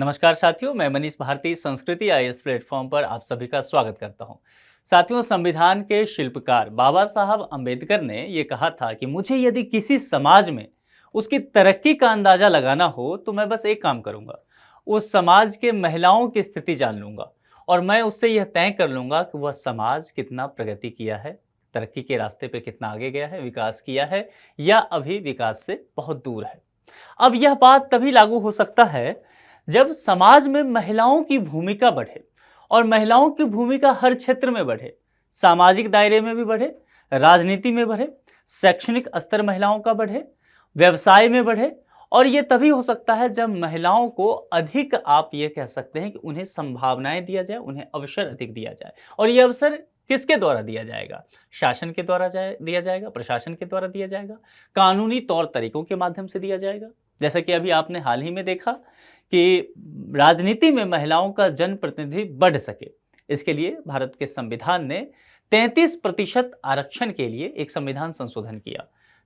नमस्कार साथियों, मैं मनीष भारती संस्कृति आईएएस प्लेटफॉर्म पर आप सभी का स्वागत करता हूं। साथियों, संविधान के शिल्पकार बाबा साहब अंबेडकर ने ये कहा था कि मुझे यदि किसी समाज में उसकी तरक्की का अंदाजा लगाना हो तो मैं बस एक काम करूंगा, उस समाज के महिलाओं की स्थिति जान लूंगा और मैं उससे यह तय कर लूंगा कि वह समाज कितना प्रगति किया है, तरक्की के रास्ते पे कितना आगे गया है, विकास किया है या अभी विकास से बहुत दूर है। अब यह बात तभी लागू हो सकता है जब समाज में महिलाओं की भूमिका बढ़े और महिलाओं की भूमिका हर क्षेत्र में बढ़े, सामाजिक दायरे में भी बढ़े, राजनीति में बढ़े, शैक्षणिक स्तर महिलाओं का बढ़े, व्यवसाय में बढ़े। और ये तभी हो सकता है जब महिलाओं को अधिक, आप ये कह सकते हैं कि उन्हें संभावनाएं दिया जाए, उन्हें अवसर अधिक दिया जाए। और ये अवसर किसके द्वारा दिया जाएगा? शासन के द्वारा दिया जाएगा, प्रशासन के द्वारा दिया जाएगा, कानूनी तौर तरीकों के माध्यम से दिया जाएगा। जैसा कि अभी आपने हाल ही में देखा कि राजनीति में महिलाओं का जनप्रतिनिधि बढ़ सके, इसके लिए भारत के संविधान ने 33% आरक्षण के लिए एक संविधान संशोधन किया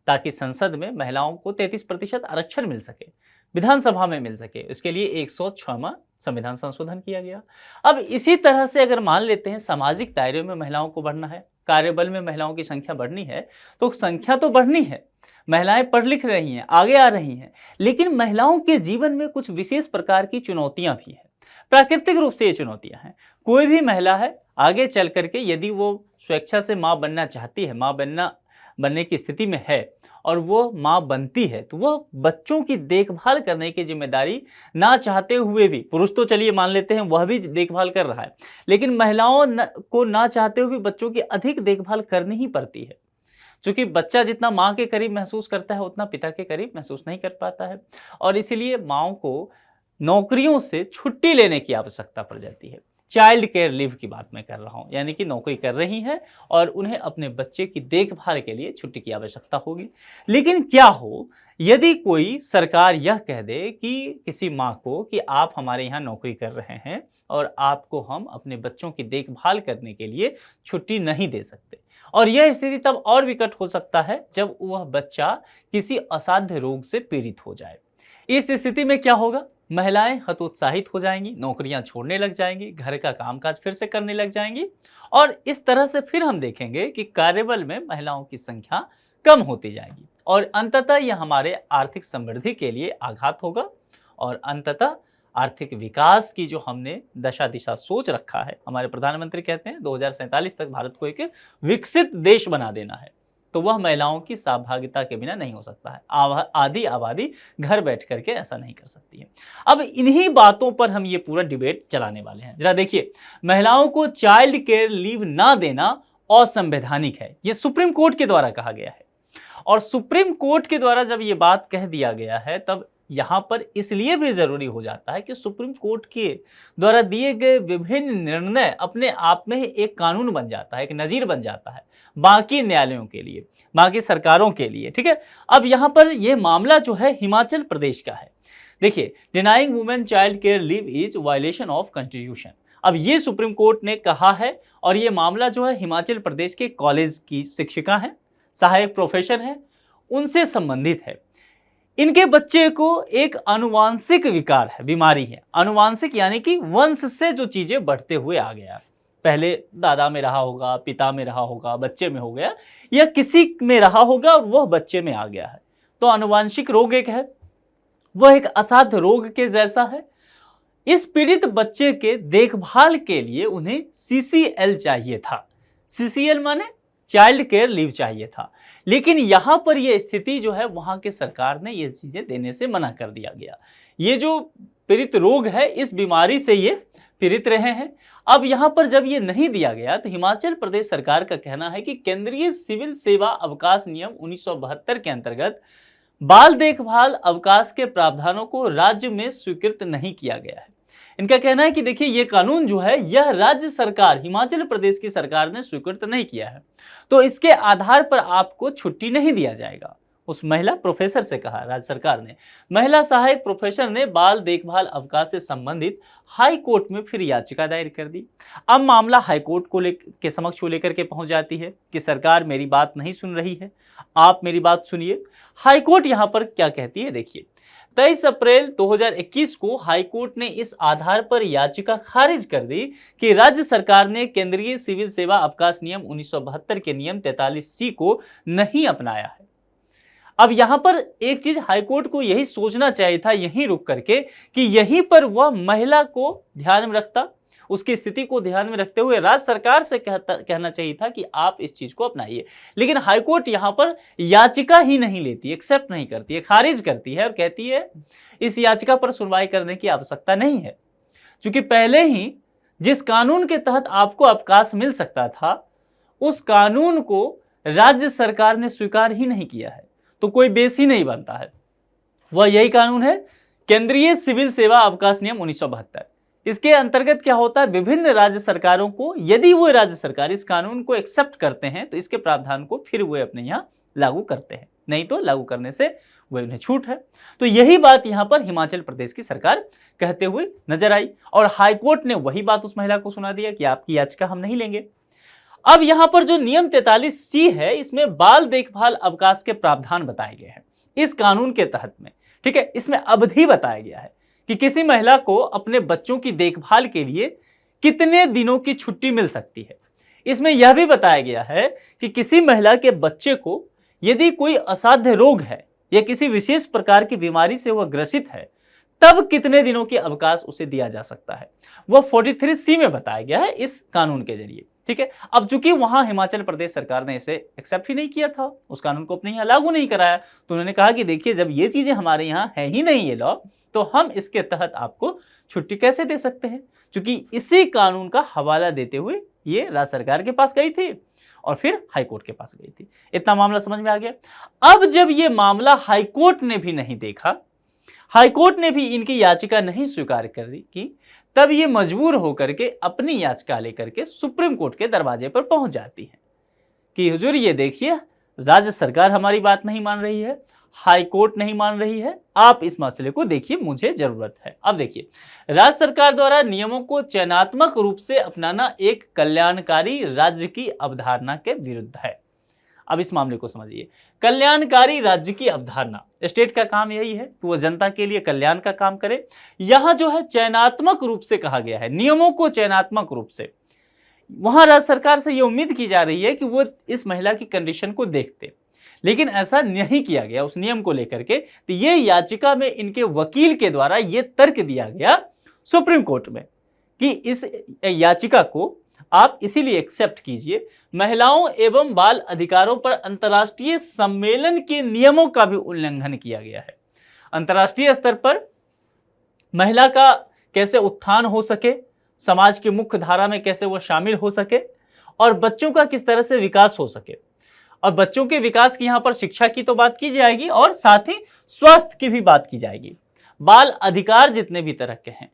ताकि संसद में महिलाओं को 33% आरक्षण मिल सके, विधानसभा में मिल सके। इसके लिए 106वां संविधान संशोधन किया गया। अब इसी तरह से अगर मान लेते हैं सामाजिक दायरे में महिलाओं को बढ़ना है, कार्यबल में महिलाओं की संख्या बढ़नी है, तो संख्या तो बढ़नी है, महिलाएं पढ़ लिख रही हैं, आगे आ रही हैं, लेकिन महिलाओं के जीवन में कुछ विशेष प्रकार की चुनौतियां भी हैं। प्राकृतिक रूप से ये चुनौतियां हैं। कोई भी महिला है, आगे चल करके यदि वो स्वेच्छा से माँ बनना चाहती है, माँ बनने की स्थिति में है और वो माँ बनती है, तो वह बच्चों की देखभाल करने की जिम्मेदारी ना चाहते हुए भी, पुरुष तो चलिए मान लेते हैं वह भी देखभाल कर रहा है, लेकिन महिलाओं को ना चाहते हुए बच्चों की अधिक देखभाल करनी ही पड़ती है। क्योंकि बच्चा जितना माँ के करीब महसूस करता है उतना पिता के करीब महसूस नहीं कर पाता है, और इसीलिए माँओं को नौकरियों से छुट्टी लेने की आवश्यकता पड़ जाती है। चाइल्ड केयर लीव की बात मैं कर रहा हूँ, यानी कि नौकरी कर रही हैं और उन्हें अपने बच्चे की देखभाल के लिए छुट्टी की आवश्यकता होगी। लेकिन क्या हो यदि कोई सरकार यह कह दे कि किसी माँ को कि आप हमारे यहाँ नौकरी कर रहे हैं और आपको हम अपने बच्चों की देखभाल करने के लिए छुट्टी नहीं दे सकते। और यह स्थिति तब और विकट हो सकता है जब वह बच्चा किसी असाध्य रोग से पीड़ित हो जाए। इस स्थिति में क्या होगा? महिलाएं हतोत्साहित हो जाएंगी, नौकरियां छोड़ने लग जाएंगी, घर का कामकाज फिर से करने लग जाएंगी, और इस तरह से फिर हम देखेंगे कि कार्यबल में महिलाओं की संख्या कम होती जाएगी और अंततः यह हमारे आर्थिक समृद्धि के लिए आघात होगा और अंततः आर्थिक विकास की जो हमने दशा दिशा सोच रखा है, हमारे प्रधानमंत्री कहते हैं 2047 तक भारत को एक विकसित देश बना देना है, तो वह महिलाओं की सहभागिता के बिना नहीं हो सकता है। आधी आबादी घर बैठ करके ऐसा नहीं कर सकती है। अब इन्हीं बातों पर हम ये पूरा डिबेट चलाने वाले हैं। जरा देखिए, महिलाओं को चाइल्ड केयर लीव ना देना असंवैधानिक है, ये सुप्रीम कोर्ट के द्वारा कहा गया है। और सुप्रीम कोर्ट के द्वारा जब ये बात कह दिया गया है तब यहाँ पर इसलिए भी जरूरी हो जाता है कि सुप्रीम कोर्ट के द्वारा दिए गए विभिन्न निर्णय अपने आप में एक कानून बन जाता है, एक नजीर बन जाता है बाकी न्यायालयों के लिए, बाकी सरकारों के लिए। ठीक है, अब यहाँ पर यह मामला जो है हिमाचल प्रदेश का है। देखिए, denying women child care leave is violation of constitution. अब ये सुप्रीम कोर्ट ने कहा है और ये मामला जो है हिमाचल प्रदेश के कॉलेज की शिक्षिका है, सहायक प्रोफेसर है, उनसे संबंधित है। इनके बच्चे को एक आनुवांशिक विकार है, बीमारी है। आनुवांशिक यानी कि वंश से जो चीजें बढ़ते हुए आ गया, पहले दादा में रहा होगा, पिता में रहा होगा, बच्चे में हो गया, या किसी में रहा होगा और वह बच्चे में आ गया है। तो आनुवांशिक रोग एक है, वह एक असाध्य रोग के जैसा है। इस पीड़ित बच्चे के देखभाल के लिए उन्हें CCL चाहिए था। CCL माने चाइल्ड केयर लीव चाहिए था, लेकिन यहां पर यह स्थिति जो है वहां के सरकार ने ये चीजें देने से मना कर दिया गया। ये जो पीड़ित रोग है, इस बीमारी से ये पीड़ित रहे हैं। अब यहां पर जब ये नहीं दिया गया तो हिमाचल प्रदेश सरकार का कहना है कि केंद्रीय सिविल सेवा अवकाश नियम 1972 के अंतर्गत बाल देखभाल अवकाश के प्रावधानों को राज्य में स्वीकृत नहीं किया गया है। इनका कहना है कि देखिए, ये कानून जो है यह राज्य सरकार, हिमाचल प्रदेश की सरकार ने स्वीकृत नहीं किया है, तो इसके आधार पर आपको छुट्टी नहीं दिया जाएगा। उस महिला प्रोफेसर से कहा राज्य सरकार ने। महिला सहायक प्रोफेसर ने बाल देखभाल अवकाश से संबंधित हाई कोर्ट में फिर याचिका दायर कर दी। अब मामला हाई कोर्ट के समक्ष लेकर के पहुंच जाती है कि सरकार मेरी बात नहीं सुन रही है, आप मेरी बात सुनिए। हाई कोर्ट यहां पर क्या कहती है देखिए, 23 अप्रैल 2021 को हाईकोर्ट ने इस आधार पर याचिका खारिज कर दी कि राज्य सरकार ने केंद्रीय सिविल सेवा अवकाश नियम 1972 के नियम 43C को नहीं अपनाया है। अब यहां पर एक चीज हाईकोर्ट को यही सोचना चाहिए था, यहीं रुक करके, कि यहीं पर वह महिला को ध्यान में रखता, उसकी स्थिति को ध्यान में रखते हुए राज्य सरकार से कहना चाहिए था कि आप इस चीज को अपनाइए। लेकिन हाईकोर्ट यहां पर याचिका ही नहीं लेती, एक्सेप्ट नहीं करती है, खारिज करती है और कहती है इस याचिका पर सुनवाई करने की आवश्यकता नहीं है, क्योंकि पहले ही जिस कानून के तहत आपको अवकाश मिल सकता था उस कानून को राज्य सरकार ने स्वीकार ही नहीं किया है, तो कोई बेस ही नहीं बनता है। वह यही कानून है, केंद्रीय सिविल सेवा अवकाश नियम 1972। इसके अंतर्गत क्या होता है, विभिन्न राज्य सरकारों को, यदि वो राज्य सरकार इस कानून को एक्सेप्ट करते हैं तो इसके प्रावधान को फिर वो अपने यहाँ लागू करते हैं, नहीं तो लागू करने से वो उन्हें छूट है। तो यही बात यहाँ पर हिमाचल प्रदेश की सरकार कहते हुए नजर आई और हाईकोर्ट ने वही बात उस महिला को सुना दिया कि आपकी याचिका हम नहीं लेंगे। अब यहाँ पर जो नियम 43C है, इसमें बाल देखभाल अवकाश के प्रावधान बताए गए हैं इस कानून के तहत में, ठीक है। इसमें अवधि बताया गया है कि किसी महिला को अपने बच्चों की देखभाल के लिए कितने दिनों की छुट्टी मिल सकती है। इसमें यह भी बताया गया है कि किसी महिला के बच्चे को यदि कोई असाध्य रोग है या किसी विशेष प्रकार की बीमारी से वह ग्रसित है तब कितने दिनों के अवकाश उसे दिया जा सकता है, वह 43C में बताया गया है इस कानून के जरिए, ठीक है। अब चूंकि वहां हिमाचल प्रदेश सरकार ने इसे एक्सेप्ट ही नहीं किया था, उस कानून को अपने यहाँ लागू नहीं कराया, तो उन्होंने कहा कि देखिए जब ये चीजें हमारे यहाँ है ही नहीं ये लॉ, तो हम इसके तहत आपको छुट्टी कैसे दे सकते हैं। क्योंकि इसी कानून का हवाला देते हुए ये राज्य सरकार के पास गई थी और फिर हाईकोर्ट के पास गई थी। इतना मामला समझ में आ गया। अब जब ये मामला हाईकोर्ट ने भी नहीं देखा, हाईकोर्ट ने भी इनकी याचिका नहीं स्वीकार कर दी कि तब ये मजबूर होकर के अपनी याचिका लेकर के सुप्रीम कोर्ट के दरवाजे पर पहुंच जाती है कि हुजूर ये देखिए राज्य सरकार हमारी बात नहीं मान रही है, हाई कोर्ट नहीं मान रही है, आप इस मसले को देखिए, मुझे जरूरत है। अब देखिए, राज्य सरकार द्वारा नियमों को चयनात्मक रूप से अपनाना एक कल्याणकारी राज्य की अवधारणा के विरुद्ध है। अब इस मामले को समझिए, कल्याणकारी राज्य की अवधारणा, स्टेट का काम यही है कि वो जनता के लिए कल्याण का काम करे। यहां जो है चयनात्मक रूप से कहा गया है, नियमों को चयनात्मक रूप से, वहां राज्य सरकार से ये उम्मीद की जा रही है कि वो इस महिला की कंडीशन को देखते, लेकिन ऐसा नहीं किया गया उस नियम को लेकर के। तो ये याचिका में इनके वकील के द्वारा ये तर्क दिया गया सुप्रीम कोर्ट में कि इस याचिका को आप इसीलिए एक्सेप्ट कीजिए, महिलाओं एवं बाल अधिकारों पर अंतर्राष्ट्रीय सम्मेलन के नियमों का भी उल्लंघन किया गया है। अंतर्राष्ट्रीय स्तर पर महिला का कैसे उत्थान हो सके, समाज की मुख्य धारा में कैसे वो शामिल हो सके और बच्चों का किस तरह से विकास हो सके। और बच्चों के विकास की यहाँ पर शिक्षा की तो बात की जाएगी और साथ ही स्वास्थ्य की भी बात की जाएगी, बाल अधिकार जितने भी तरह के हैं,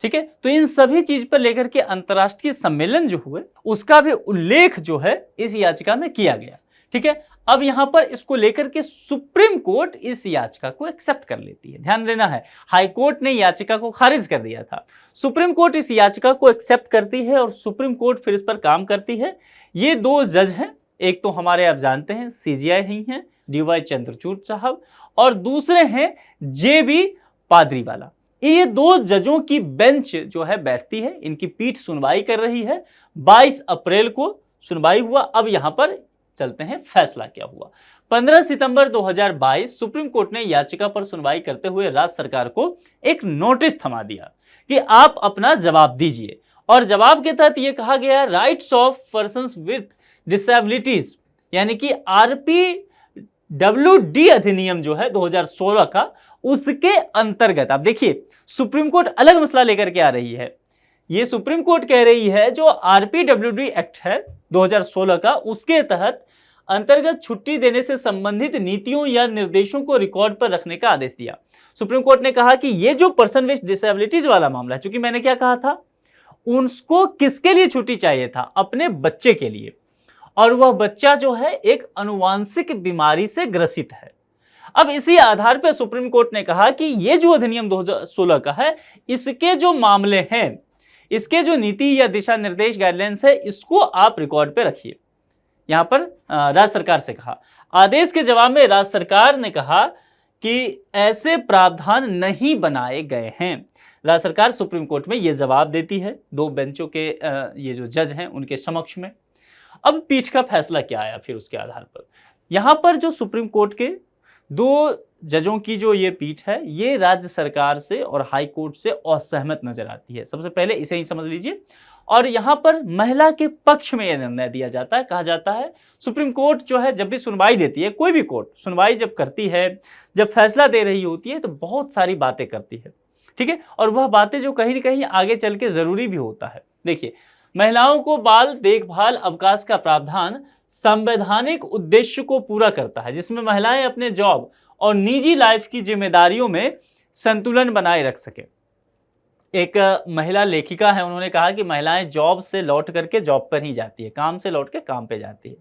ठीक है। तो इन सभी चीज पर लेकर के अंतर्राष्ट्रीय सम्मेलन जो हुए उसका भी उल्लेख जो है इस याचिका में किया गया, ठीक है। अब यहां पर इसको लेकर के सुप्रीम कोर्ट इस याचिका को एक्सेप्ट कर लेती है। ध्यान देना है, हाई कोर्ट ने याचिका को खारिज कर दिया था, सुप्रीम कोर्ट इस याचिका को एक्सेप्ट करती है और सुप्रीम कोर्ट फिर इस पर काम करती है। ये दो जज हैं, एक तो हमारे आप जानते हैं CJI ही हैं DY चंद्रचूड़ साहब, और दूसरे हैं JB पादरीवाला। ये दो जजों की बेंच जो है बैठती है, इनकी पीठ सुनवाई कर रही है। 22 अप्रैल को सुनवाई हुआ। अब यहां पर चलते हैं फैसला क्या हुआ। 15 सितंबर 2022 सुप्रीम कोर्ट ने याचिका पर सुनवाई करते हुए राज्य सरकार को एक नोटिस थमा दिया कि आप अपना जवाब दीजिए, और जवाब के तहत यह कहा गया rights of persons with disabilities यानी कि RPWD अधिनियम जो है 2016 का, उसके अंतर्गत आप देखिए सुप्रीम कोर्ट अलग मसला लेकर के आ रही है। ये सुप्रीम कोर्ट कह रही है जो RPWD एक्ट है 2016 का, उसके तहत अंतर्गत छुट्टी देने से संबंधित नीतियों या निर्देशों को रिकॉर्ड पर रखने का आदेश दिया। सुप्रीम कोर्ट ने कहा कि ये जो पर्सन विद डिसेबिलिटीज वाला मामला है, चूंकि मैंने क्या कहा था, उनको किसके लिए छुट्टी चाहिए था, अपने बच्चे के लिए, और वह बच्चा जो है एक अनुवांशिक बीमारी से ग्रसित है। अब इसी आधार पर सुप्रीम कोर्ट ने कहा कि ये जो अधिनियम 2016 का है, इसके जो मामले हैं, इसके जो नीति या दिशा निर्देश गाइडलाइंस है, इसको आप रिकॉर्ड पे रखिए। यहां पर राज्य सरकार से कहा। आदेश के जवाब में राज्य सरकार ने कहा कि ऐसे प्रावधान नहीं बनाए गए हैं। राज्य सरकार सुप्रीम कोर्ट में ये जवाब देती है दो बेंचों के ये जो जज हैं उनके समक्ष में। अब पीठ का फैसला क्या आया फिर उसके आधार पर, यहाँ पर जो सुप्रीम कोर्ट के दो जजों की जो ये पीठ है ये राज्य सरकार से और हाई कोर्ट से असहमत नजर आती है। सबसे पहले इसे ही समझ लीजिए। और यहाँ पर महिला के पक्ष में यह निर्णय दिया जाता है। कहा जाता है सुप्रीम कोर्ट जो है जब भी सुनवाई देती है, कोई भी कोर्ट सुनवाई जब करती है, जब फैसला दे रही होती है तो बहुत सारी बातें करती है, ठीक है। और वह बातें जो कहीं ना कहीं आगे चल के जरूरी भी होता है। देखिए, महिलाओं को बाल देखभाल अवकाश का प्रावधान संवैधानिक उद्देश्य को पूरा करता है, जिसमें महिलाएं अपने जॉब और निजी लाइफ की जिम्मेदारियों में संतुलन बनाए रख सके। एक महिला लेखिका है, उन्होंने कहा कि महिलाएं जॉब से लौट करके जॉब पर ही जाती है, काम से लौट के काम पे जाती है,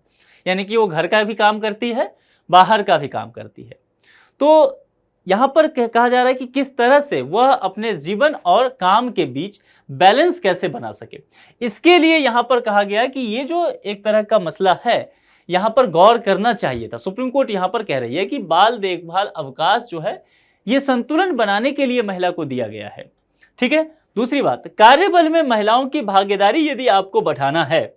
यानी कि वो घर का भी काम करती है, बाहर का भी काम करती है। तो यहाँ पर कहा जा रहा है कि किस तरह से वह अपने जीवन और काम के बीच बैलेंस कैसे बना सके। इसके लिए यहाँ पर कहा गया कि ये जो एक तरह का मसला है, यहाँ पर गौर करना चाहिए था। सुप्रीम कोर्ट यहाँ पर कह रही है कि बाल देखभाल अवकाश जो है ये संतुलन बनाने के लिए महिला को दिया गया है, ठीक है। दूसरी बात, कार्यबल में महिलाओं की भागीदारी यदि आपको बढ़ाना है,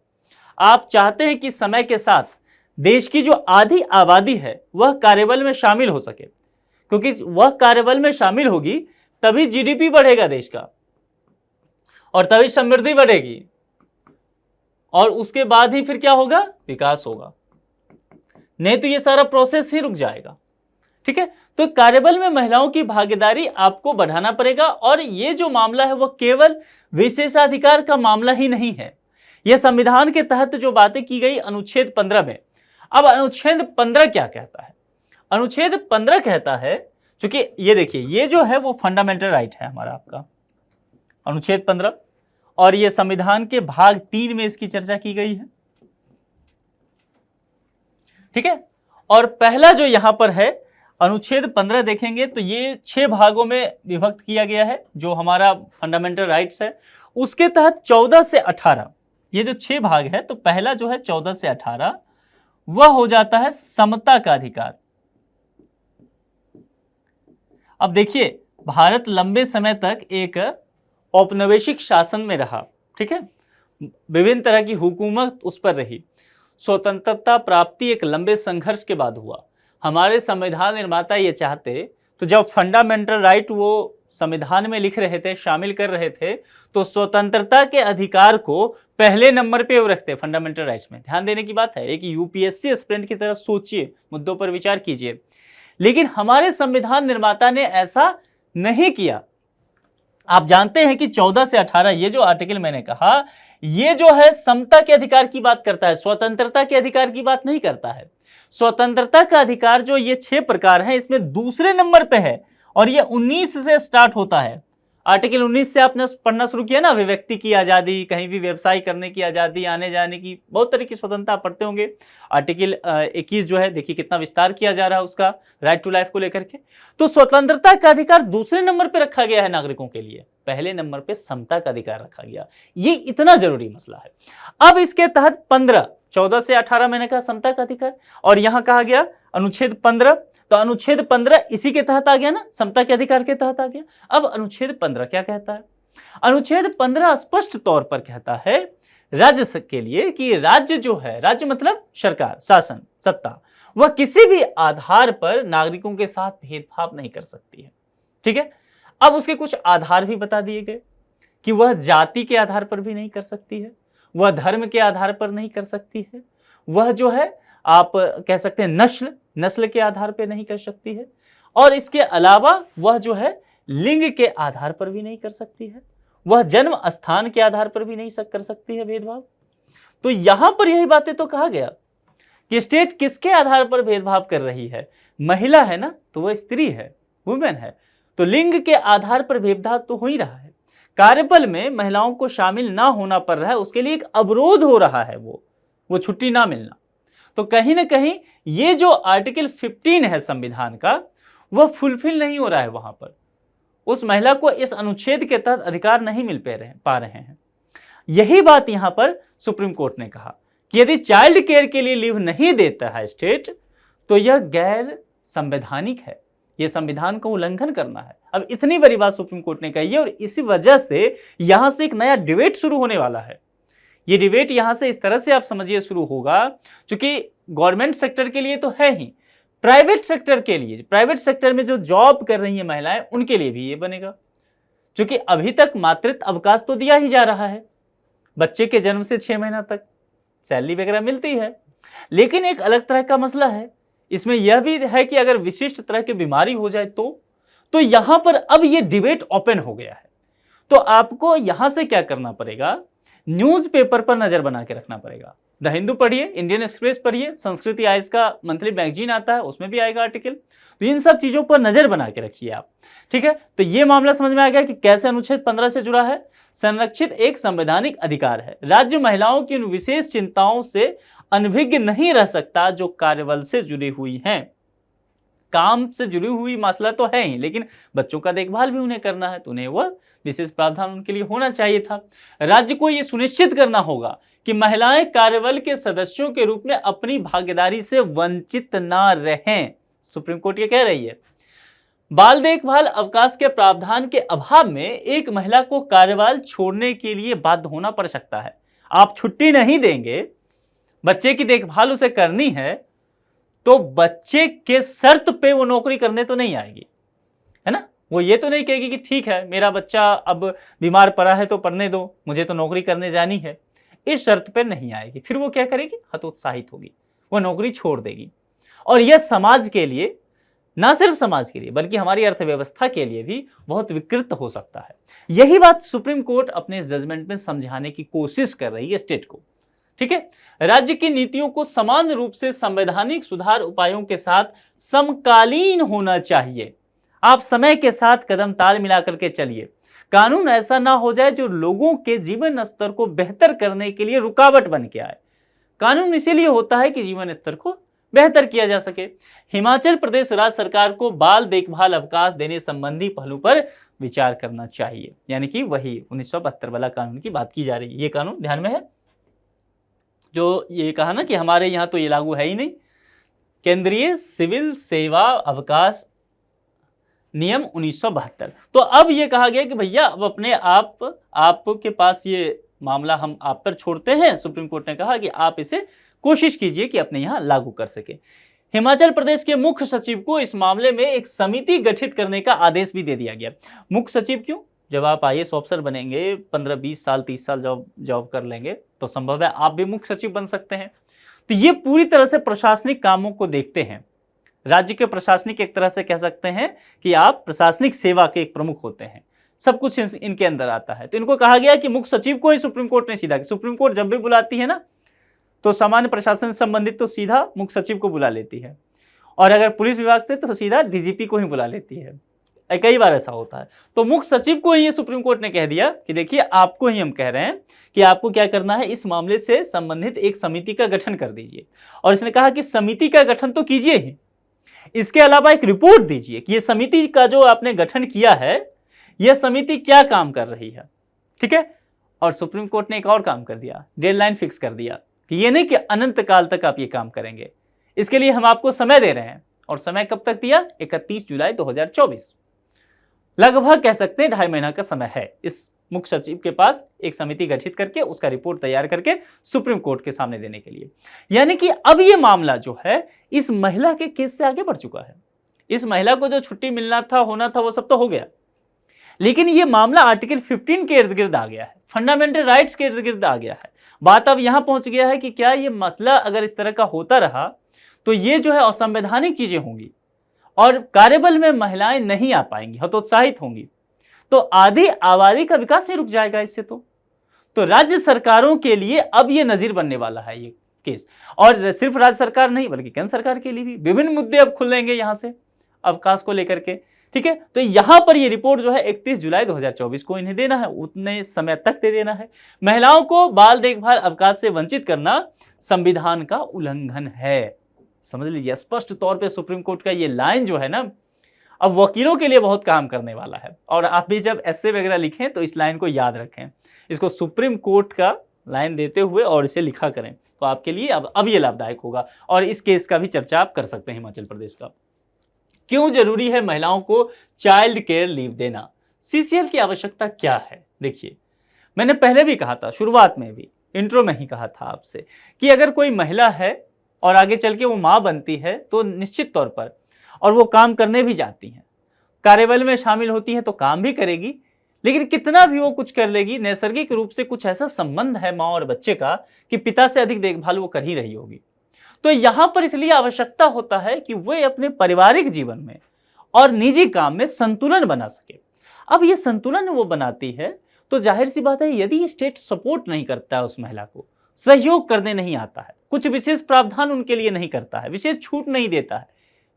आप चाहते हैं कि समय के साथ देश की जो आधी आबादी है वह कार्यबल में शामिल हो सके, क्योंकि वह कार्यबल में शामिल होगी तभी जीडीपी बढ़ेगा देश का, और तभी समृद्धि बढ़ेगी, और उसके बाद ही फिर क्या होगा, विकास होगा। नहीं तो ये सारा प्रोसेस ही रुक जाएगा, ठीक है। तो कार्यबल में महिलाओं की भागीदारी आपको बढ़ाना पड़ेगा। और ये जो मामला है वह केवल विशेषाधिकार का मामला ही नहीं है, यह संविधान के तहत जो बातें की गई अनुच्छेद 15 में। अब अनुच्छेद 15 क्या कहता है? अनुच्छेद 15 कहता है, क्योंकि ये देखिए, ये जो है वो फंडामेंटल राइट है हमारा, आपका अनुच्छेद 15, और ये संविधान के भाग 3 में इसकी चर्चा की गई है, ठीक है। और पहला जो यहां पर है अनुच्छेद 15 देखेंगे तो ये 6 भागों में विभक्त किया गया है, जो हमारा फंडामेंटल राइट्स है। उसके तहत 14 से 18, ये जो 6 भाग है, तो पहला जो है 14 से 18 वह हो जाता है समता का अधिकार। अब देखिए, भारत लंबे समय तक एक औपनिवेशिक शासन में रहा, ठीक है, विभिन्न तरह की हुकूमत उस पर रही। स्वतंत्रता प्राप्ति एक लंबे संघर्ष के बाद हुआ। हमारे संविधान निर्माता ये चाहते, तो जब फंडामेंटल राइट वो संविधान में लिख रहे थे, शामिल कर रहे थे, तो स्वतंत्रता के अधिकार को पहले नंबर पे वो रखते फंडामेंटल राइट्स में। ध्यान देने की बात है, एक यूपीएससी एस्पिरेंट की तरह सोचिए, मुद्दों पर विचार कीजिए। लेकिन हमारे संविधान निर्माता ने ऐसा नहीं किया। आप जानते हैं कि 14 से 18 ये जो आर्टिकल मैंने कहा, ये जो है समता के अधिकार की बात करता है, स्वतंत्रता के अधिकार की बात नहीं करता है। स्वतंत्रता का अधिकार जो ये 6 प्रकार हैं, इसमें दूसरे नंबर पे है, और ये 19 से स्टार्ट होता है। आर्टिकल 19 से आपने पढ़ना शुरू किया ना, अभिव्यक्ति की आज़ादी, कहीं भी व्यवसाय करने की आज़ादी, आने जाने की बहुत तरह की स्वतंत्रता पढ़ते होंगे। आर्टिकल 21 जो है, देखिए कितना विस्तार किया जा रहा है उसका, राइट टू लाइफ को लेकर के। तो स्वतंत्रता का अधिकार दूसरे नंबर पे रखा गया है नागरिकों के लिए, पहले नंबर पे समता का अधिकार रखा गया। ये इतना जरूरी मसला है। अब इसके तहत 15, 14 से 18 मैंने कहा समता का अधिकार, और यहां कहा गया अनुच्छेद 15, तो अनुच्छेद 15 इसी के तहत आ गया ना, समता के अधिकार के तहत आ गया। अब अनुच्छेद 15 क्या कहता है? अनुच्छेद 15 स्पष्ट तौर पर कहता है राज्य के लिए कि राज्य जो है, राज्य मतलब सरकार, शासन, सत्ता, वह किसी भी आधार पर नागरिकों के साथ भेदभाव नहीं कर सकती है, ठीक है। अब उसके कुछ आधार भी बता दिए गए कि वह जाति के आधार पर भी नहीं कर सकती है, वह धर्म के आधार पर नहीं कर सकती है, वह जो है आप कह सकते हैं नस्ल के आधार पर नहीं कर सकती है, और इसके अलावा वह जो है लिंग के आधार पर भी नहीं कर सकती है, वह जन्म स्थान के आधार पर भी नहीं कर सकती है भेदभाव। तो यहां पर यही बातें तो कहा गया कि स्टेट किसके आधार पर भेदभाव कर रही है? महिला है ना, तो वह स्त्री है, वुमेन है, तो लिंग के आधार पर भेदभाव तो हो ही रहा है। कार्यबल में महिलाओं को शामिल ना होना पड़ रहा है, उसके लिए एक अवरोध हो रहा है, वो छुट्टी ना मिलना। तो कहीं ना कहीं ये जो आर्टिकल 15 है संविधान का, वह फुलफिल नहीं हो रहा है। वहां पर उस महिला को इस अनुच्छेद के तहत अधिकार नहीं मिल पा रहे हैं। यही बात यहां पर सुप्रीम कोर्ट ने कहा कि यदि चाइल्ड केयर के लिए लीव नहीं देता है स्टेट, तो यह गैर संवैधानिक है, ये संविधान का उल्लंघन करना है। अब इतनी बड़ी बात सुप्रीम कोर्ट ने कही है और इसी वजह से यहां से एक नया डिबेट शुरू होने वाला है। ये डिबेट यहां से इस तरह से आप समझिए शुरू होगा, क्योंकि गवर्नमेंट सेक्टर के लिए तो है ही, प्राइवेट सेक्टर के लिए, प्राइवेट सेक्टर में जो जॉब कर रही है महिलाएं, उनके लिए भी ये बनेगा। क्योंकि अभी तक मातृत्व अवकाश तो दिया ही जा रहा है, बच्चे के जन्म से 6 महीना तक सैलरी वगैरह मिलती है, लेकिन एक अलग तरह का मसला है इसमें यह भी है कि अगर विशिष्ट तरह की बीमारी हो जाए तो यहां पर अब ये डिबेट ओपन हो गया है। तो आपको यहां से क्या करना पड़ेगा, न्यूज़पेपर पर नजर बना के रखना पड़ेगा। द हिंदू पढ़िए, इंडियन एक्सप्रेस पढ़िए, संस्कृति आइस का मंथली मैगजीन आता है उसमें भी आएगा आर्टिकल। तो इन सब चीजों पर नजर बना के रखिए आप, ठीक है। तो ये मामला समझ में आ गया कि कैसे अनुच्छेद 15 से जुड़ा है। संरक्षित एक संवैधानिक अधिकार है, राज्य महिलाओं की उन विशेष चिंताओं से अनभिज्ञ नहीं रह सकता जो कार्यबल से जुड़ी हुई हैं। काम से जुड़ी हुई मसला तो है ही, लेकिन बच्चों का देखभाल भी उन्हें करना है, तो उन्हें वह विशेष प्रावधान उनके लिए होना चाहिए था। राज्य को यह सुनिश्चित करना होगा कि महिलाएं कार्यबल के सदस्यों के रूप में अपनी भागीदारी से वंचित ना रहें। सुप्रीम कोर्ट ये कह रही है। बाल देखभाल अवकाश के प्रावधान के अभाव में एक महिला को कार्यबल छोड़ने के लिए बाध्य होना पड़ सकता है। आप छुट्टी नहीं देंगे, बच्चे की देखभाल उसे करनी है, तो बच्चे के शर्त पे वो नौकरी करने तो नहीं आएगी, है ना। वो ये तो नहीं कहेगी कि ठीक है मेरा बच्चा अब बीमार पड़ा है तो पढ़ने दो, मुझे तो नौकरी करने जानी है, इस शर्त पे नहीं आएगी। फिर वो क्या करेगी, हतोत्साहित होगी, वो नौकरी छोड़ देगी। और यह समाज के लिए, ना सिर्फ समाज के लिए बल्कि हमारी अर्थव्यवस्था के लिए भी बहुत विकृत हो सकता है। यही बात सुप्रीम कोर्ट अपने जजमेंट में समझाने की कोशिश कर रही है स्टेट को, ठीक है। राज्य की नीतियों को समान रूप से संवैधानिक सुधार उपायों के साथ समकालीन होना चाहिए। आप समय के साथ कदम ताल मिलाकर के चलिए। कानून ऐसा ना हो जाए जो लोगों के जीवन स्तर को बेहतर करने के लिए रुकावट बन के आए। कानून इसीलिए होता है कि जीवन स्तर को बेहतर किया जा सके। हिमाचल प्रदेश राज्य सरकार को बाल देखभाल अवकाश देने संबंधी पहलू पर विचार करना चाहिए, यानी कि वही 1972 वाला कानून की बात की जा रही है। ये कानून ध्यान में है जो ये कहा ना कि हमारे यहाँ तो ये लागू है ही नहीं, केंद्रीय सिविल सेवा अवकाश नियम 1972। तो अब ये कहा गया कि भैया अब अपने आपके पास ये मामला हम आप पर छोड़ते हैं। सुप्रीम कोर्ट ने कहा कि आप इसे कोशिश कीजिए कि अपने यहाँ लागू कर सके। हिमाचल प्रदेश के मुख्य सचिव को इस मामले में एक समिति गठित करने का आदेश भी दे दिया गया। मुख्य सचिव क्यों, जब आप IAS ऑफिसर बनेंगे, 15-20 साल 30 साल जॉब कर लेंगे तो संभव है आप भी मुख्य सचिव बन सकते हैं। तो ये पूरी तरह से प्रशासनिक कामों को देखते हैं। राज्य के प्रशासनिक एक तरह से कह सकते हैं कि आप प्रशासनिक सेवा के एक प्रमुख होते हैं, सब कुछ इनके अंदर आता है। तो इनको कहा गया कि मुख्य सचिव को ही सुप्रीम कोर्ट ने सीधा, सुप्रीम कोर्ट जब भी बुलाती है ना तो सामान्य प्रशासन से संबंधित तो सीधा मुख्य सचिव को बुला लेती है, और अगर पुलिस विभाग से तो सीधा DGP को ही बुला लेती है। कई बार ऐसा होता है। तो मुख्य सचिव को ही सुप्रीम कोर्ट ने कह दिया कि देखिए आपको ही हम कह रहे हैं कि आपको क्या करना है, इस मामले से संबंधित एक समिति का गठन कर दीजिए। और इसने कहा कि समिति का गठन तो कीजिए ही, इसके अलावा एक रिपोर्ट दीजिए कि ये समिति का जो आपने गठन किया है, यह समिति क्या काम कर रही है, ठीक है। और सुप्रीम कोर्ट ने एक और काम कर दिया, डेडलाइन फिक्स कर दिया कि ये नहीं कि अनंत काल तक आप ये काम करेंगे, इसके लिए हम आपको समय दे रहे हैं। और समय कब तक दिया, 31 जुलाई 2024। लगभग कह सकते हैं 2.5 महीना का समय है इस मुख्य सचिव के पास एक समिति गठित करके उसका रिपोर्ट तैयार करके सुप्रीम कोर्ट के सामने देने के लिए। यानी कि अब ये मामला जो है इस महिला के केस से आगे बढ़ चुका है। इस महिला को जो छुट्टी मिलना था, होना था, वो सब तो हो गया, लेकिन ये मामला आर्टिकल 15 के इर्द गिर्द आ गया है, फंडामेंटल राइट्स के इर्द गिर्द आ गया है। बात अब यहां पहुंच गया है कि क्या ये मसला अगर इस तरह का होता रहा तो ये जो है असंवैधानिक चीजें होंगी और कार्यबल में महिलाएं नहीं आ पाएंगी, हतोत्साहित होंगी, तो आधी आबादी का विकास ही रुक जाएगा इससे। तो राज्य सरकारों के लिए अब ये नजीर बनने वाला है ये केस, और सिर्फ राज्य सरकार नहीं बल्कि केंद्र सरकार के लिए भी विभिन्न मुद्दे अब खुलेंगे यहां से अवकाश को लेकर के, ठीक है। तो यहां पर ये रिपोर्ट जो है 31 जुलाई 2024 को इन्हें देना है, उतने समय तक दे देना है। महिलाओं को बाल देखभाल अवकाश से वंचित करना संविधान का उल्लंघन है, समझ लीजिए। स्पष्ट तौर पे सुप्रीम कोर्ट का ये लाइन जो है ना, अब वकीलों के लिए बहुत काम करने वाला है। और आप भी जब ऐसे वगैरह लिखें तो इस लाइन को याद रखें, इसको सुप्रीम कोर्ट का लाइन देते हुए और इसे लिखा करें, तो आपके लिए अब ये लाभदायक होगा। और इस केस का भी चर्चा आप कर सकते हैं हिमाचल प्रदेश का। क्यों जरूरी है महिलाओं को चाइल्ड केयर लीव देना? सीसीएल की आवश्यकता क्या है? देखिए, मैंने पहले भी कहा था, शुरुआत में भी, इंट्रो में ही कहा था आपसे कि अगर कोई महिला है और आगे चल के वो माँ बनती है तो निश्चित तौर पर, और वो काम करने भी जाती हैं, कार्यबल में शामिल होती है तो काम भी करेगी, लेकिन कितना भी वो कुछ कर लेगी, नैसर्गिक रूप से कुछ ऐसा संबंध है माँ और बच्चे का कि पिता से अधिक देखभाल वो कर ही रही होगी। तो यहां पर इसलिए आवश्यकता होता है कि वे अपने पारिवारिक जीवन में और निजी काम में संतुलन बना सके। अब ये संतुलन वो बनाती है तो जाहिर सी बात है, यदि स्टेट सपोर्ट नहीं करता है, उस महिला को सहयोग करने नहीं आता है, कुछ विशेष प्रावधान उनके लिए नहीं करता है, विशेष छूट नहीं देता है,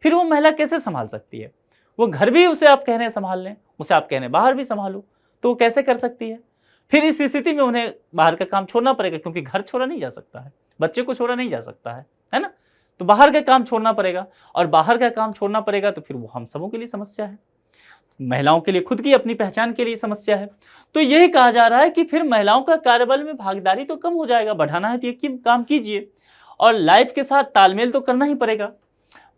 फिर वो महिला कैसे संभाल सकती है? वो घर भी उसे आप कह रहे हैं संभाल लें, उसे आप कह रहे हैं बाहर भी संभालो, तो वो कैसे कर सकती है? फिर इस स्थिति में उन्हें बाहर का काम छोड़ना पड़ेगा, क्योंकि घर छोड़ा नहीं जा सकता है, बच्चे को छोड़ा नहीं जा सकता है ना? तो बाहर का काम छोड़ना पड़ेगा, और बाहर का काम छोड़ना पड़ेगा तो फिर वो हम सबों के लिए समस्या है, महिलाओं के लिए खुद की अपनी पहचान के लिए समस्या है। तो यही कहा जा रहा है कि फिर महिलाओं का कार्यबल में भागीदारी तो कम हो जाएगा, बढ़ाना है तो एक ही काम कीजिए, और लाइफ के साथ तालमेल तो करना ही पड़ेगा।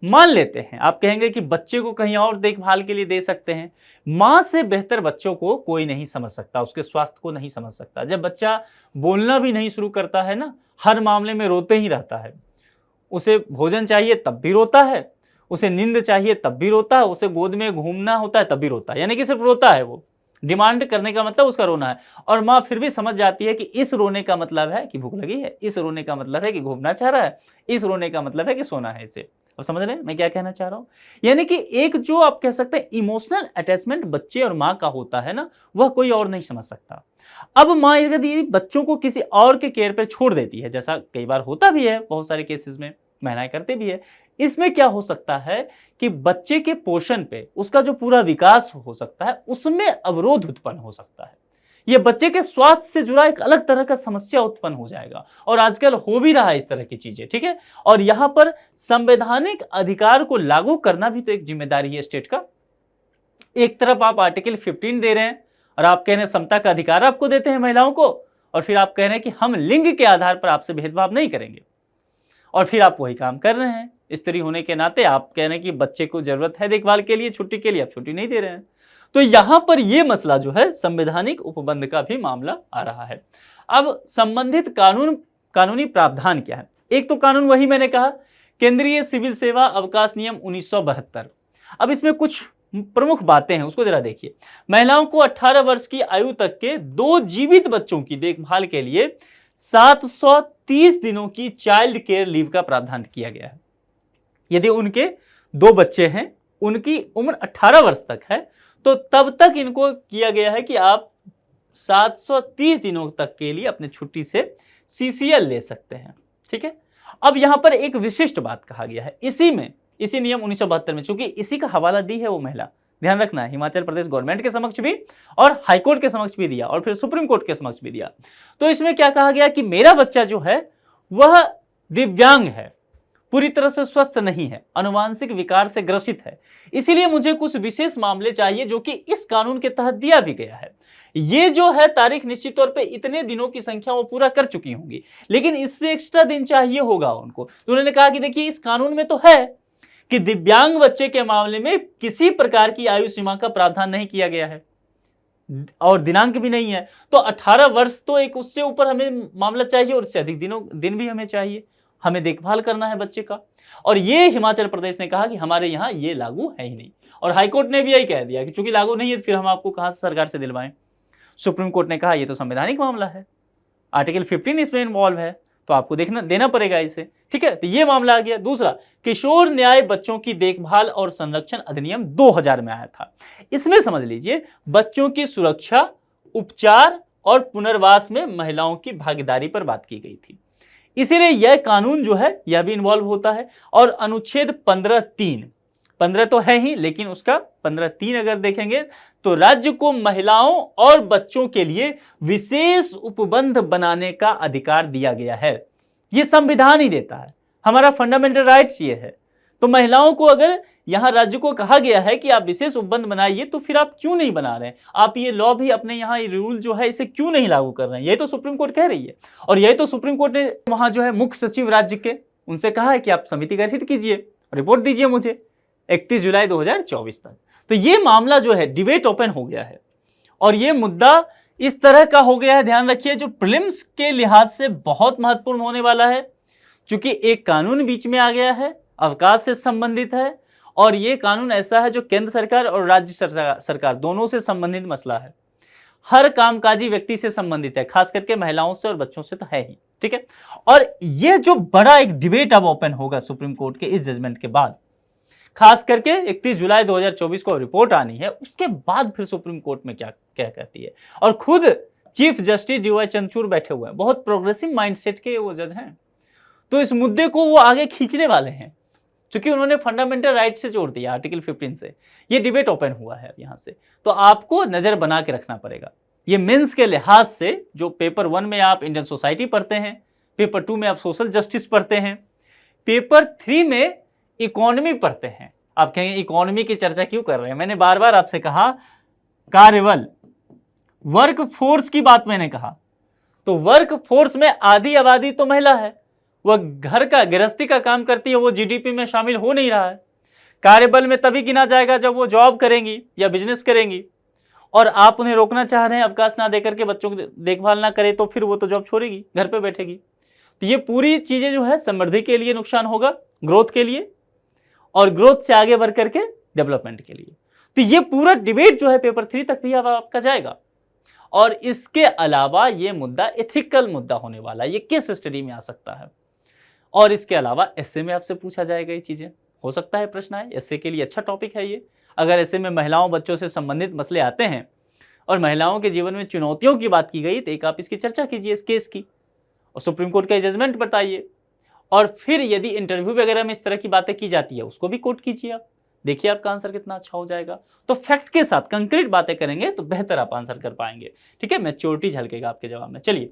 मान लेते हैं, आप कहेंगे कि बच्चे को कहीं और देखभाल के लिए दे सकते हैं, माँ से बेहतर बच्चों को कोई नहीं समझ सकता, उसके स्वास्थ्य को नहीं समझ सकता। जब बच्चा बोलना भी नहीं शुरू करता है ना, हर मामले में रोते ही रहता है, उसे भोजन चाहिए तब भी रोता है, उसे नींद चाहिए तब भी रोता है, उसे गोद में घूमना होता है तब भी रोता है, यानी कि सिर्फ रोता है, वो डिमांड करने का मतलब उसका रोना है। और माँ फिर भी समझ जाती है कि इस रोने का मतलब है कि भूख लगी है, इस रोने का मतलब है कि घूमना चाह रहा है, इस रोने का मतलब है कि सोना है इसे। अब समझ रहे हैं मैं क्या कहना चाह रहा हूँ? यानी कि एक जो आप कह सकते हैं इमोशनल अटैचमेंट बच्चे और माँ का होता है ना, वह कोई और नहीं समझ सकता। अब माँ यदि बच्चों को किसी और के केयर पर छोड़ देती है, जैसा कई बार होता भी है, बहुत सारे केसेस में महिलाएं करते भी है, इसमें क्या हो सकता है कि बच्चे के पोषण पे उसका जो पूरा विकास हो सकता है, उसमें अवरोध उत्पन्न हो सकता है। यह बच्चे के स्वास्थ्य से जुड़ा एक अलग तरह का समस्या उत्पन्न हो जाएगा, और आजकल हो भी रहा है इस तरह की चीजें, ठीक है। और यहां पर संवैधानिक अधिकार को लागू करना भी तो एक जिम्मेदारी है स्टेट का। एक तरफ आप आर्टिकल 15 दे रहे हैं और आप कह रहे हैं समता का अधिकार आपको देते हैं महिलाओं को, और फिर आप कह रहे हैं कि हम लिंग के आधार पर आपसे भेदभाव नहीं करेंगे, और फिर आप वही काम कर रहे हैं। स्त्री होने के नाते आप कह रहे हैं कि बच्चे को जरूरत है देखभाल के लिए, छुट्टी के लिए, आप छुट्टी नहीं दे रहे हैं। तो यहां पर यह मसला जो है संवैधानिक उपबंध का भी मामला आ रहा है। अब संबंधित कानूनी प्रावधान क्या है? एक तो कानून वही मैंने कहा, केंद्रीय सिविल सेवा अवकाश नियम 1972। अब इसमें कुछ प्रमुख बातें हैं, उसको जरा देखिए। महिलाओं को 18 वर्ष की आयु तक के 2 जीवित बच्चों की देखभाल के लिए 730 दिनों की चाइल्ड केयर लीव का प्रावधान किया गया है। यदि उनके 2 बच्चे हैं, उनकी उम्र 18 वर्ष तक है, तो तब तक इनको किया गया है कि आप 730 दिनों तक के लिए अपने छुट्टी से सीसीएल ले सकते हैं, ठीक है। अब यहां पर एक विशिष्ट बात कहा गया है, इसी नियम 1972 में, चूंकि इसी का हवाला दी है वो महिला, ध्यान रखना है, हिमाचल प्रदेश गवर्नमेंट के समक्ष भी और हाईकोर्ट के समक्ष भी दिया और फिर सुप्रीम कोर्ट के समक्ष भी दिया। तो इसमें क्या कहा गया कि मेरा बच्चा जो है वह दिव्यांग है, पूरी तरह से स्वस्थ नहीं है, अनुवांशिक विकार से ग्रसित है, इसीलिए मुझे कुछ विशेष मामले चाहिए जो कि इस कानून के तहत दिया भी गया है। ये जो है तारीख निश्चित तौर पे इतने दिनों की संख्या वो पूरा कर चुकी होंगी, लेकिन इससे एक्स्ट्रा दिन चाहिए होगा उनको। तो उन्होंने कहा कि देखिए इस कानून में तो है कि दिव्यांग बच्चे के मामले में किसी प्रकार की आयु सीमा का प्रावधान नहीं किया गया है और दिनांक भी नहीं है। तो 18 वर्ष तो एक उससे ऊपर हमें मामला चाहिए और उससे अधिक दिन भी हमें चाहिए, हमें देखभाल करना है बच्चे का। और ये हिमाचल प्रदेश ने कहा कि हमारे यहाँ ये लागू है ही नहीं, और हाईकोर्ट ने भी यही कह दिया कि चूंकि लागू नहीं है फिर हम आपको कहां से सरकार से दिलवाएं। सुप्रीम कोर्ट ने कहा ये तो संवैधानिक मामला है, आर्टिकल 15 इसमें इन्वॉल्व है, तो आपको देना पड़ेगा इसे, ठीक है। तो ये मामला आ गया। दूसरा, किशोर न्याय बच्चों की देखभाल और संरक्षण अधिनियम 2000 में आया था। इसमें समझ लीजिए बच्चों की सुरक्षा, उपचार और पुनर्वास में महिलाओं की भागीदारी पर बात की गई थी, इसीलिए यह कानून जो है यह भी इन्वॉल्व होता है। और अनुच्छेद 15 तो है ही, लेकिन उसका 15(3) अगर देखेंगे तो राज्य को महिलाओं और बच्चों के लिए विशेष उपबंध बनाने का अधिकार दिया गया है। यह संविधान ही देता है, हमारा फंडामेंटल राइट्स ये है। तो महिलाओं को अगर यहां राज्य को कहा गया है कि आप विशेष उपबंध बनाइए, तो फिर आप क्यों नहीं बना रहे हैं? आप ये लॉ भी अपने यहाँ रूल जो है इसे क्यों नहीं लागू कर रहे हैं? यही तो सुप्रीम कोर्ट कह रही है, और यही तो सुप्रीम कोर्ट ने वहां जो है मुख्य सचिव राज्य के उनसे कहा है कि आप समिति गठित कीजिए, रिपोर्ट दीजिए मुझे 31 जुलाई 2024 तक। तो ये मामला जो है डिबेट ओपन हो गया है और ये मुद्दा इस तरह का हो गया है, ध्यान रखिए, जो प्रीलिम्स के लिहाज से बहुत महत्वपूर्ण होने वाला है, क्योंकि एक कानून बीच में आ गया है, अवकाश से संबंधित है और ये कानून ऐसा है जो केंद्र सरकार और राज्य सरकार दोनों से संबंधित मसला है, हर कामकाजी व्यक्ति से संबंधित है, खास करके महिलाओं से और बच्चों से तो है ही, ठीक है। और ये जो बड़ा एक डिबेट अब ओपन होगा सुप्रीम कोर्ट के इस जजमेंट के बाद, खास करके 31 जुलाई 2024 को रिपोर्ट आनी है, उसके बाद फिर सुप्रीम कोर्ट में क्या क्या कहती है। और खुद चीफ जस्टिस DY चंद्रचूड़ बैठे हुए हैं, बहुत प्रोग्रेसिव माइंडसेट के वो जज हैं, तो इस मुद्दे को वो आगे खींचने वाले हैं, क्योंकि उन्होंने फंडामेंटल राइट से जोड़ दिया आर्टिकल 15 से। ये डिबेट ओपन हुआ है यहाँ से, तो आपको नजर बना के रखना पड़ेगा। ये मेंस के लिहाज से, जो पेपर 1 में आप इंडियन सोसाइटी पढ़ते हैं, पेपर 2 में आप सोशल जस्टिस पढ़ते हैं, पेपर 3 में इकोनॉमी पढ़ते हैं। आप कहेंगे इकोनॉमी की चर्चा क्यों कर रहे हैं? मैंने बार बार आपसे कहा कार्यबल, वर्क फोर्स की बात मैंने कहा, तो वर्क फोर्स में आधी आबादी तो महिला है, वह घर का गृहस्थी का काम करती है, वो जीडीपी में शामिल हो नहीं रहा है। कार्यबल में तभी गिना जाएगा जब वो जॉब करेंगी या बिजनेस करेंगी, और आप उन्हें रोकना चाह रहे हैं, अवकाश ना देकर के बच्चों की देखभाल ना करे, तो फिर वो तो जॉब छोड़ेगी, घर पे बैठेगी। तो ये पूरी चीजें जो है समृद्धि के लिए नुकसान होगा, ग्रोथ के लिए, और ग्रोथ से आगे बढ़ करके डेवलपमेंट के लिए। तो ये पूरा डिबेट जो है पेपर 3 तक भी अब आपका जाएगा। और इसके अलावा ये मुद्दा एथिकल मुद्दा होने वाला है, ये केस स्टडी में आ सकता है, और इसके अलावा एसए में आपसे पूछा जाएगा। ये चीजें हो सकता है प्रश्न आए, एसए के लिए अच्छा टॉपिक है ये। अगर एसए में महिलाओं बच्चों से संबंधित मसले आते हैं और महिलाओं के जीवन में चुनौतियों की बात की गई, तो एक आप इसकी चर्चा कीजिए इस केस की, और सुप्रीम कोर्ट का जजमेंट बताइए। और फिर यदि इंटरव्यू वगैरह में इस तरह की बातें की जाती है, उसको भी कोट कीजिए आप, देखिए आपका आंसर कितना अच्छा हो जाएगा। तो फैक्ट के साथ कंक्रीट बातें करेंगे तो बेहतर आप आंसर कर पाएंगे, ठीक है, मैच्योरिटी झलकेगा आपके जवाब में। चलिए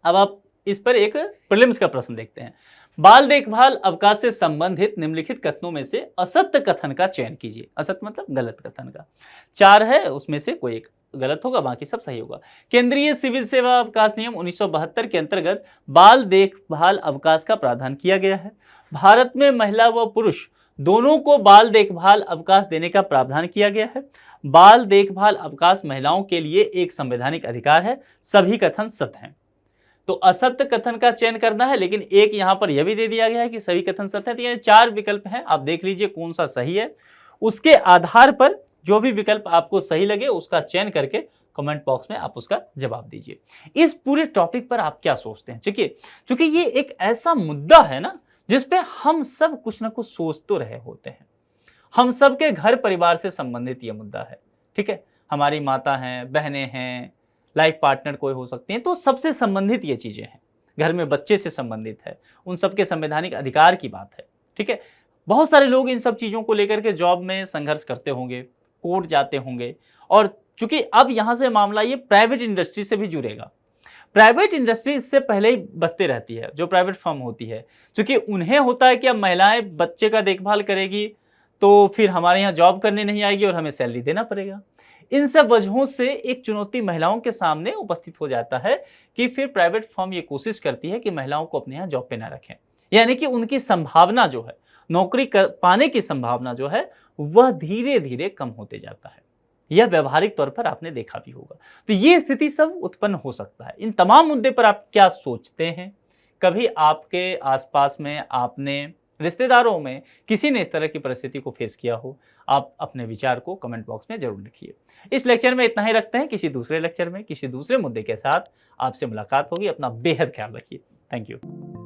अब आप इस पर एक प्रीलिम्स का प्रश्न देखते हैं। बाल देखभाल अवकाश से संबंधित निम्नलिखित कथनों में से असत्य कथन का चयन कीजिए। असत्य मतलब गलत कथन का। 4 है, उसमें से कोई एक गलत होगा, बाकी सब सही होगा। केंद्रीय सिविल सेवा अवकाश नियम 1972 के अंतर्गत बाल देखभाल अवकाश का प्रावधान किया गया है। भारत में महिला व पुरुष दोनों को बाल देखभाल अवकाश देने का प्रावधान किया गया है। बाल देखभाल अवकाश महिलाओं के लिए एक संवैधानिक अधिकार है। सभी कथन सत्य हैं। तो असत्य कथन का चयन करना है, लेकिन एक यहां पर यह भी दे दिया गया है कि सभी कथन सत्य है। तो ये 4 विकल्प हैं, आप देख लीजिए कौन सा सही है। उसके आधार पर जो भी विकल्प आपको सही लगे उसका चयन करके कमेंट बॉक्स में आप उसका जवाब दीजिए। इस पूरे टॉपिक पर आप क्या सोचते हैं? क्योंकि ये एक ऐसा मुद्दा है ना जिसपे हम सब कुछ ना कुछ सोच तो रहे होते हैं। हम सब के घर परिवार से संबंधित ये मुद्दा है, ठीक है। हमारी माता हैं, बहनें हैं, लाइफ पार्टनर कोई हो सकती हैं, तो सबसे संबंधित ये चीजें हैं। घर में बच्चे से संबंधित है, उन सबके संवैधानिक अधिकार की बात है, ठीक है। बहुत सारे लोग इन सब चीजों को लेकर के जॉब में संघर्ष करते होंगे, कोर्ट जाते होंगे, और चूंकि अब यहां से मामला ये प्राइवेट इंडस्ट्री से भी जुड़ेगा। प्राइवेट इंडस्ट्री इससे पहले ही बसती रहती है, जो प्राइवेट फर्म होती है, क्योंकि उन्हें होता है कि अब महिलाएं बच्चे का देखभाल करेगी तो फिर हमारे यहाँ जॉब करने नहीं आएगी और हमें सैलरी देना पड़ेगा। इन सब वजहों से एक चुनौती महिलाओं के सामने उपस्थित हो जाता है कि फिर प्राइवेट फर्म ये कोशिश करती है कि महिलाओं को अपने यहाँ जॉब पे ना रखें, यानी कि उनकी संभावना जो है, नौकरी पाने की संभावना जो है, वह धीरे धीरे कम होते जाता है। यह व्यवहारिक तौर पर आपने देखा भी होगा। तो ये स्थिति सब उत्पन्न हो सकता है। इन तमाम मुद्दे पर आप क्या सोचते हैं? कभी आपके आसपास में, आपने रिश्तेदारों में किसी ने इस तरह की परिस्थिति को फेस किया हो? आप अपने विचार को कमेंट बॉक्स में जरूर लिखिए। इस लेक्चर में इतना ही रखते हैं। किसी दूसरे लेक्चर में किसी दूसरे मुद्दे के साथ आपसे मुलाकात होगी। अपना बेहद ख्याल रखिए। Thank you.